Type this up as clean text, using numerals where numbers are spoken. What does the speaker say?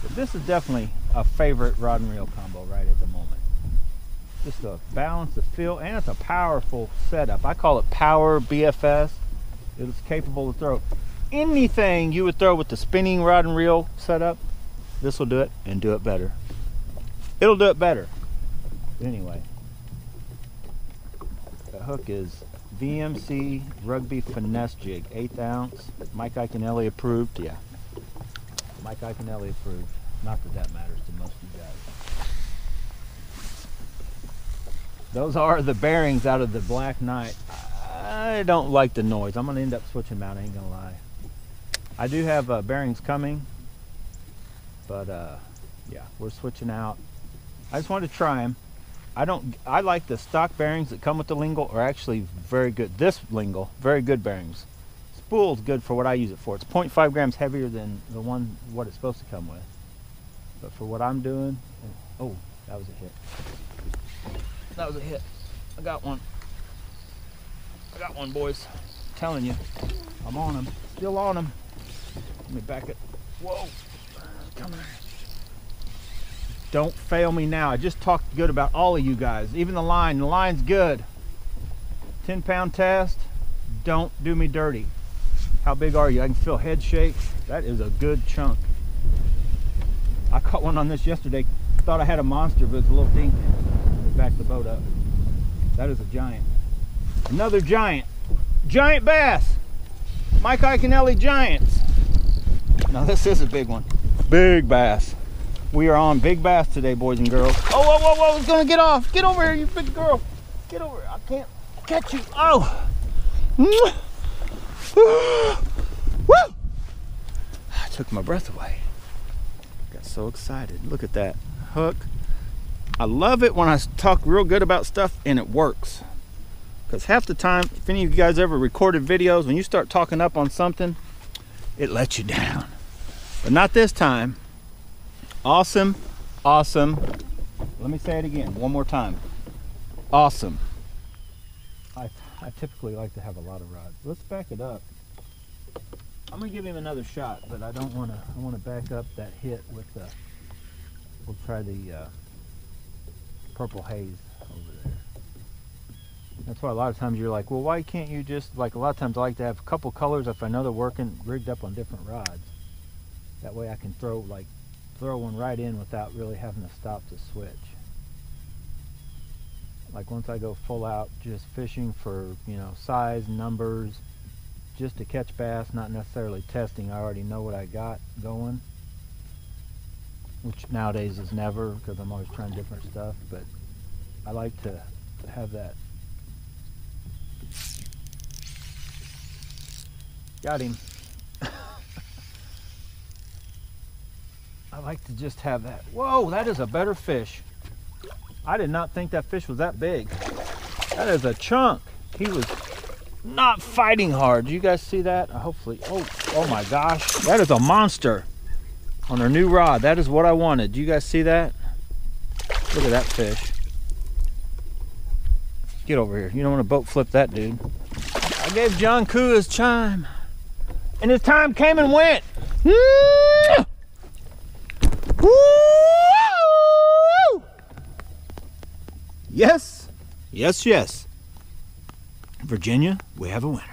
But this is definitely a favorite rod and reel combo right at the moment. Just the balance, the feel, and it's a powerful setup. I call it power BFS. It's capable to throw anything you would throw with the spinning rod and reel setup. This will do it and do it better. It'll do it better. But anyway, the hook is VMC Rugby Finesse Jig, 1/8 ounce. Mike Iaconelli approved. Yeah, Mike Iaconelli approved. Not that that matters to most of you guys. Those are the bearings out of the Black Knight. I don't like the noise. I'm going to end up switching them out, I ain't going to lie. I do have bearings coming, but yeah, we're switching out. I just wanted to try them. I like the stock bearings that come with the lingle are actually very good. This lingle, very good bearings. Spool's good for what I use it for. It's 0.5 grams heavier than the one what it's supposed to come with. But for what I'm doing, oh, that was a hit. That was a hit. I got one. I got one, boys. I'm telling you, I'm on them. Still on them. Let me back it. Whoa. Come here. Don't fail me now. I just talked good about all of you guys. Even the line. The line's good. 10-pound test. Don't do me dirty. How big are you? I can feel head shake. That is a good chunk. I caught one on this yesterday. Thought I had a monster, but it's a little dink. Let me back the boat up. That is a giant. Another giant. Giant bass. Mike Iaconelli Giants. Now this is a big one. Big bass. We are on big bass today, boys and girls. Oh, whoa, whoa, whoa, it's gonna get off. Get over here, you big girl. Get over here. I can't catch you. Oh. Woo! I took my breath away. Got so excited. Look at that hook. I love it when I talk real good about stuff and it works. Because half the time, if any of you guys ever recorded videos, when you start talking up on something, it lets you down. But not this time. Awesome, awesome. Let me say it again, one more time. Awesome. I typically like to have a lot of rods. Let's back it up. I'm gonna give him another shot, but I don't wanna, I wanna back up that hit with the, we'll try the purple haze over there. That's why a lot of times you're like, well, why can't you just, like a lot of times I like to have a couple colors if I know they're working, rigged up on different rods. That way I can throw one right in without really having to stop to switch. Like once I go full out just fishing for, you know, size, numbers, just to catch bass, not necessarily testing, I already know what I got going, which nowadays is never, because I'm always trying different stuff, but I like to have that. Got him. I like to just have that. Whoa, that is a better fish. I did not think that fish was that big. That is a chunk. He was not fighting hard. Do you guys see that? Hopefully. Oh my gosh. That is a monster on their new rod. That is what I wanted. Do you guys see that? Look at that fish. Get over here. You don't want to boat flip that dude. I gave John Koo his chime. And his time came and went. Woo! Yes, yes, yes. Virginia, we have a winner.